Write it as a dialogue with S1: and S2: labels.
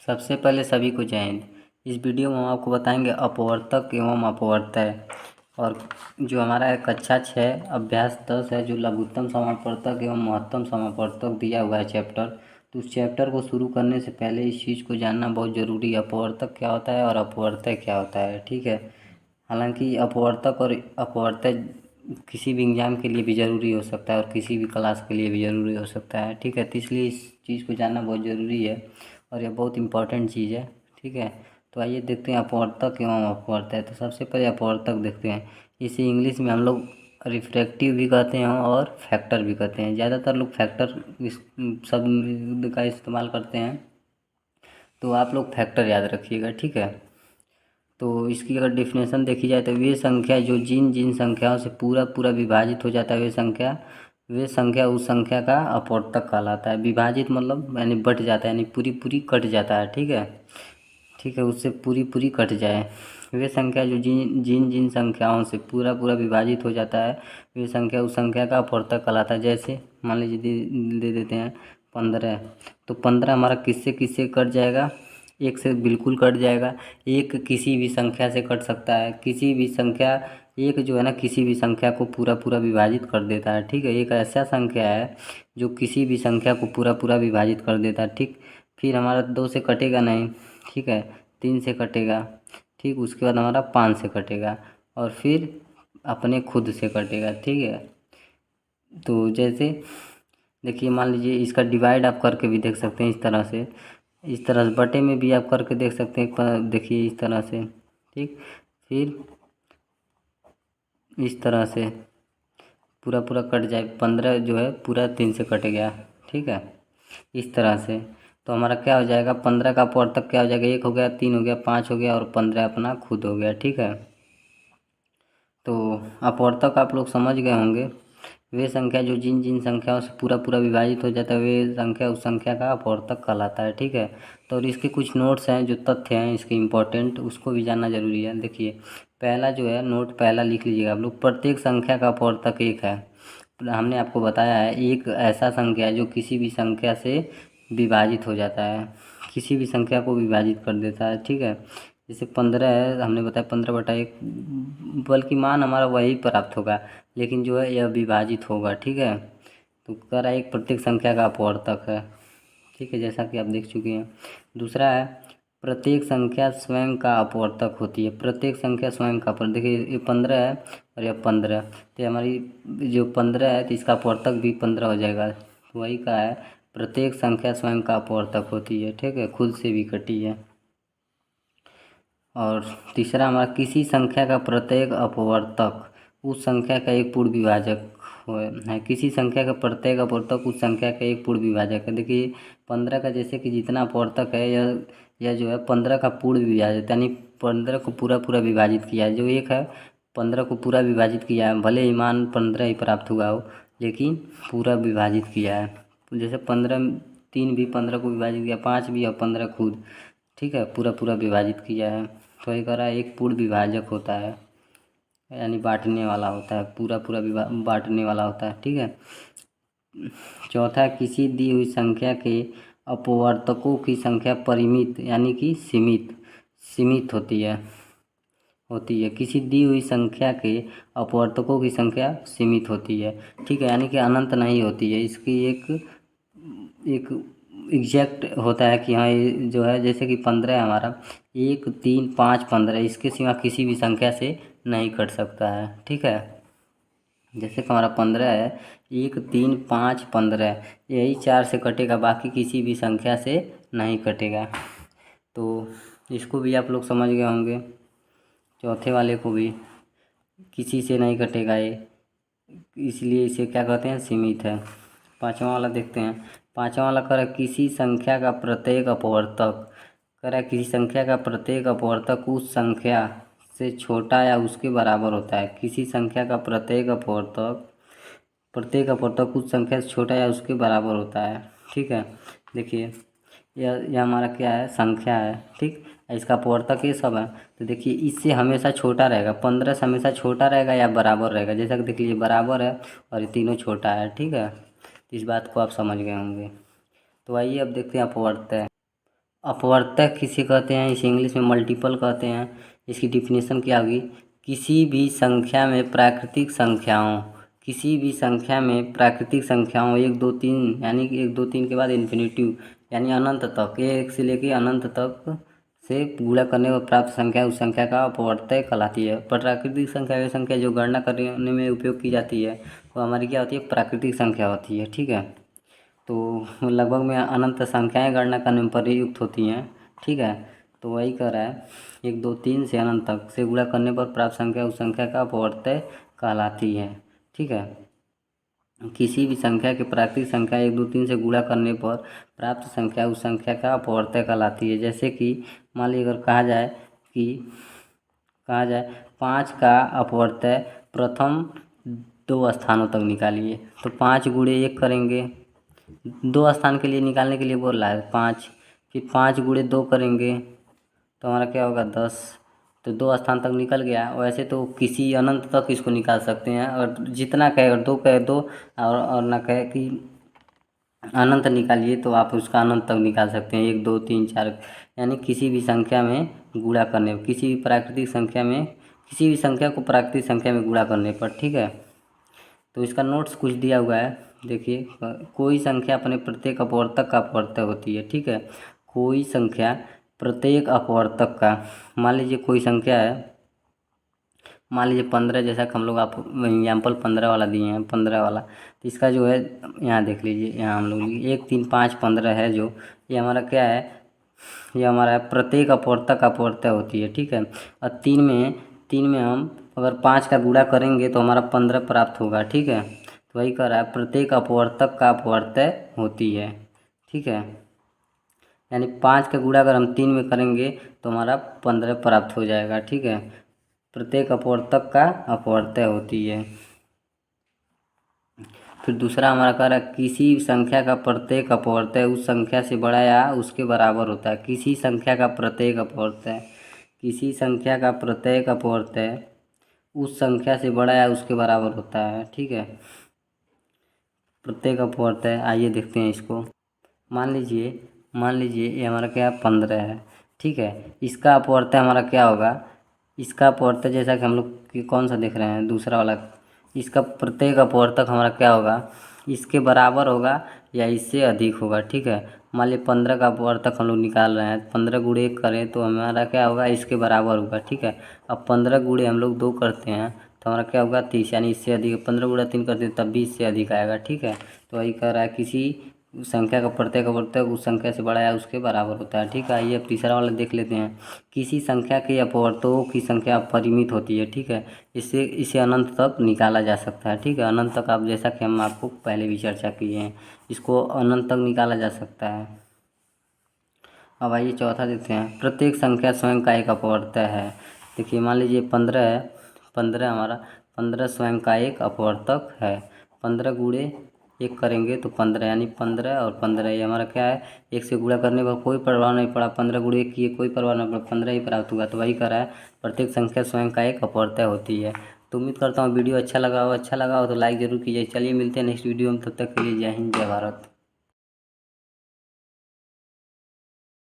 S1: सबसे पहले सभी को जय हिंद। इस वीडियो में हम आपको बताएंगे अपवर्तक एवं अपवर्तय। और जो हमारा कक्षा 6 अभ्यास 10 है, जो लघुत्तम समापवर्तक एवं महत्तम समापवर्तक दिया हुआ है चैप्टर, तो उस चैप्टर को शुरू करने से पहले इस चीज़ को जानना बहुत ज़रूरी है, अपवर्तक क्या होता है और अपवर्तय क्या होता है। ठीक है। हालांकि अपवर्तक और अपवर्तय किसी भी एग्ज़ाम के लिए भी ज़रूरी हो सकता है और किसी भी क्लास के लिए भी ज़रूरी हो सकता है। ठीक है। तो इसलिए इस चीज़ को जानना बहुत ज़रूरी है और यह बहुत इम्पॉर्टेंट चीज़ है। ठीक है। तो आइए देखते हैं अपवर्तक एवं अपवर्तय। तो सबसे पहले अपवर्तक देखते हैं। इसे इंग्लिश में हम लोग रिफ्रैक्टिव भी कहते हैं और फैक्टर भी कहते हैं। ज़्यादातर लोग फैक्टर इस शब्द का इस्तेमाल करते हैं, तो आप लोग फैक्टर याद रखिएगा। ठीक है। तो इसकी अगर डेफिनेशन देखी जाए तो वे संख्या जो जिन जिन संख्याओं से पूरा पूरा विभाजित हो जाता है वे संख्या उस संख्या का अपवर्तक कहलाता है। विभाजित मतलब यानी बट जाता है, यानी पूरी पूरी कट जाता है। ठीक है। ठीक है, उससे पूरी पूरी कट जाए। वे संख्या जो जिन जिन जिन संख्याओं से पूरा पूरा विभाजित हो जाता है वे संख्या उस संख्या का अपवर्तक कहलाता है। जैसे मान लीजिए दे देते हैं 15, तो 15 हमारा किससे किससे कट जाएगा? एक से बिल्कुल कट जाएगा। एक किसी भी संख्या से कट सकता है, किसी भी संख्या, एक जो है ना किसी भी संख्या को पूरा पूरा विभाजित कर देता है। ठीक है। एक ऐसा संख्या है जो किसी भी संख्या को पूरा पूरा विभाजित कर देता है। ठीक। फिर हमारा 2 से कटेगा नहीं। ठीक है। 3 से कटेगा। ठीक। उसके बाद हमारा 5 से कटेगा और फिर अपने खुद से कटेगा। ठीक है। तो जैसे देखिए, मान लीजिए इसका डिवाइड आप करके भी देख सकते हैं इस तरह से बटे में भी आप करके देख सकते हैं। देखिए इस तरह से। ठीक। फिर इस तरह से पूरा पूरा कट जाए, 15 जो है पूरा 3 से कट गया। ठीक है। इस तरह से तो हमारा क्या हो जाएगा? 15 का अपवर्तक क्या हो जाएगा? 1 हो गया, 3 हो गया, 5 हो गया और 15 अपना खुद हो गया। ठीक है। तो अपवर्तक आप लोग समझ गए होंगे। वे संख्या जो जिन जिन संख्याओं से पूरा पूरा विभाजित हो जाता है वे संख्या उस संख्या का अपवर्तक कहलाता है। ठीक है। तो और इसके कुछ नोट्स हैं, जो तथ्य हैं इसके इम्पोर्टेंट, उसको भी जानना जरूरी है। देखिए, पहला जो है नोट पहला लिख लीजिएगा आप लोग। प्रत्येक संख्या का अपवर्तक एक है। हमने आपको बताया है एक ऐसा संख्या है जो किसी भी संख्या से विभाजित हो जाता है, किसी भी संख्या को विभाजित कर देता है। ठीक है। जैसे 15 है, हमने बताया 15/1, बल्कि मान हमारा वही प्राप्त होगा, लेकिन जो है यह विभाजित होगा। ठीक है। तो कह रहा है एक प्रत्येक संख्या का अपवर्तक है। ठीक है, जैसा कि आप देख चुके हैं। दूसरा है प्रत्येक संख्या स्वयं का अपवर्तक होती है। प्रत्येक संख्या स्वयं का देखिए, ये 15 है और यह 15, तो हमारी जो 15 है तो इसका अपवर्तक भी 15 हो जाएगा। तो वही का है प्रत्येक संख्या स्वयं का अपवर्तक होती है। ठीक है, खुद से भी कटी है। और तीसरा हमारा किसी संख्या का प्रत्येक अपवर्तक उस संख्या का एक पूर्ण विभाजक है। किसी संख्या का प्रत्येक अपवर्तक उस संख्या का एक पूर्ण विभाजक है। देखिए 15 का जैसे कि जितना अपवर्तक है यह जो है 15 का पूर्ण विभाजक, यानी 15 को पूरा पूरा विभाजित किया है। जो एक है 15 को पूरा विभाजित किया है, भले ही मान 15 ही प्राप्त हुआ हो लेकिन पूरा विभाजित किया है। जैसे 15, 3 भी 15 को विभाजित किया, 5 भी और 15 खुद। ठीक है, पूरा पूरा विभाजित किया है। तो ये कह रहा है एक पूर्ण विभाजक होता है, यानी बांटने वाला होता है, पूरा पूरा बांटने वाला होता है। ठीक है। चौथा, किसी दी हुई संख्या के अपवर्तकों की संख्या परिमित यानी कि सीमित होती है। किसी दी हुई संख्या के अपवर्तकों की संख्या सीमित होती है। ठीक है, यानी कि अनंत नहीं होती है। इसकी एक एग्जैक्ट होता है कि हाँ ये जो है, जैसे कि 15 है हमारा, 1, 3, 5, 15, इसके सिवा किसी भी संख्या से नहीं कट सकता है। ठीक है। जैसे कि हमारा 15 है, 1, 3, 5, 15, यही 4 से कटेगा, बाकी किसी भी संख्या से नहीं कटेगा। तो इसको भी आप लोग समझ गए होंगे। चौथे वाले को भी किसी से नहीं कटेगा ये, इसलिए इसे क्या कहते हैं? सीमित है। पाँचवा वाला देखते हैं। पाँचवा वाला कह रहा है किसी संख्या का प्रत्येक अपवर्तक, कह रहा है किसी संख्या का प्रत्येक अपवर्तक उस संख्या से छोटा या उसके बराबर होता है। किसी संख्या का प्रत्येक अपवर्तक उस संख्या से छोटा या उसके बराबर होता है। ठीक है। देखिए यह हमारा क्या है? संख्या है। ठीक। इसका अपवर्तक ये सब है। तो देखिए इससे हमेशा छोटा रहेगा, 15 से हमेशा छोटा रहेगा या बराबर रहेगा। जैसा कि देख लीजिए बराबर है और ये तीनों छोटा है। ठीक है। इस बात को आप समझ गए होंगे। तो आइए अब देखते हैं अपवर्तय। अपवर्तक किसे कहते हैं, इसे इंग्लिश में मल्टीपल कहते हैं। इसकी डिफिनेशन क्या होगी, किसी भी संख्या में प्राकृतिक संख्याओं, किसी भी संख्या में प्राकृतिक संख्याओं 1 2 3 यानी कि 1 2 3 के बाद इन्फिनिटिव यानी अनंत तक, 1 से लेकर अनंत तक से गुणा करने पर प्राप्त संख्या उस संख्या का अपवर्तक कहलाती है। प्राकृतिक संख्या वे संख्या जो गणना करने में उपयोग की जाती है वो हमारी क्या होती है, प्राकृतिक संख्या होती है। ठीक है, तो लगभग में अनंत संख्याएं गणना करने में प्रयुक्त होती हैं। ठीक है, तो वही कह रहा है 1 2 3 से अनंत तक से गुणा करने पर प्राप्त संख्या उस संख्या का अपवर्तक कहलाती है। ठीक है, किसी भी संख्या के प्राकृतिक संख्या 1 2 3 से गुणा करने पर प्राप्त संख्या उस संख्या का अपवर्तक कहलाती है। जैसे कि मान लीजिए अगर कहा जाए 5 का अपवर्तक प्रथम 2 स्थानों तक निकालिए, तो 5 गुणे 1 करेंगे, 2 स्थान के लिए निकालने के लिए बोल रहा है 5, फिर 5 गुणे 2 करेंगे तो हमारा क्या होगा 10, तो 2 स्थान तक निकल गया। वैसे तो किसी अनंत तक इसको निकाल सकते हैं, अगर जितना कहे, अगर 2 कहे 2 और ना कहे कि अनंत निकालिए तो आप उसका अनंत तक निकाल सकते हैं, 1 2 3 4 यानी किसी भी संख्या में गुणा करने, किसी भी प्राकृतिक संख्या में, किसी भी संख्या को प्राकृतिक संख्या में गुणा करने पर। ठीक है, तो इसका नोट्स कुछ दिया हुआ है, देखिए। कोई संख्या अपने प्रत्येक अपवर्तक का अपवर्तक होती है। ठीक है, कोई संख्या प्रत्येक अपवर्तक का, मान लीजिए कोई संख्या है, मान लीजिए 15, जैसा कि हम लोग आप एग्जाम्पल 15 वाला दिए हैं, 15 वाला, तो इसका जो है यहाँ देख लीजिए, यहाँ हम लोग 1 3 5 15 है जो, ये हमारा क्या है, ये हमारा प्रत्येक अपवर्तक अपवर्तक होती है। ठीक है, और तीन में हम अगर 5 का गुणा करेंगे तो हमारा 15 प्राप्त होगा। ठीक है, तो वही कह रहा है प्रत्येक अपवर्तक का अपवर्तक होती है। ठीक है, यानी 5 का गुणा अगर हम 3 में करेंगे तो हमारा 15 प्राप्त हो जाएगा। ठीक है, प्रत्येक अपवर्तक का अपवर्तक होती है। फिर दूसरा हमारा कह रहा है किसी संख्या का प्रत्येक अपवर्तक उस संख्या से बड़ा या उसके बराबर होता है। किसी संख्या का प्रत्येक अपवर्तक, किसी संख्या का प्रत्येक अपवर्तक उस संख्या से बड़ा या उसके बराबर होता है। ठीक है, प्रत्येक अपवर्तक, आइए देखते हैं इसको। मान लीजिए ये हमारा क्या 15 है। ठीक है, इसका अपवर्तक हमारा क्या होगा, इसका अपवर्तक जैसा कि हम लोग कौन सा देख रहे हैं, दूसरा वाला, इसका प्रत्येक अपवर्तक हमारा क्या होगा, इसके बराबर होगा या इससे अधिक होगा। ठीक है, मान लीजिए 15 का अपवर्तक हम लोग निकाल रहे हैं, 15 गुणे 1 करें तो हमारा क्या होगा, इसके बराबर होगा। ठीक है, अब 15 गुणे हम लोग 2 करते हैं तो हमारा क्या होगा 30, यानी इससे अधिक, 15 गुणा 3 करते हैं तब भी इससे अधिक आएगा। ठीक है, तो वही कह रहा है किसी संख्या का प्रत्येक अपवर्तक उस संख्या से बड़ा या उसके बराबर होता है। ठीक है, आइए अब तीसरा वाला देख लेते हैं। किसी संख्या के अपवर्तकों की संख्या अपरिमित होती है। ठीक है, इसे अनंत तक निकाला जा सकता है। ठीक है, अनंत तक, आप जैसा कि हम आपको पहले भी चर्चा किए हैं, इसको अनंत तक निकाला जा सकता है। अब आइए चौथा देखते हैं, प्रत्येक संख्या स्वयं का एक अपवर्तक है। देखिए मान लीजिए 15 है, 15 हमारा 15 स्वयं का एक अपवर्तक है। 15 गुणे 1 करेंगे तो 15, यानी 15 और 15 ये हमारा क्या है, 1 से गुणा करने पर कोई प्रभाव नहीं पड़ा, 15 गुणे 1 किए कोई प्रभाव नहीं पड़ा, 15 ही प्राप्त हुआ। तो वही कह रहा है प्रत्येक संख्या स्वयं का एक अपवर्तक होती है। तो उम्मीद करता हूँ वीडियो अच्छा लगा हो तो लाइक ज़रूर कीजिए। चलिए मिलते हैं नेक्स्ट वीडियो में, तब तक के लिए जय हिंद जय भारत।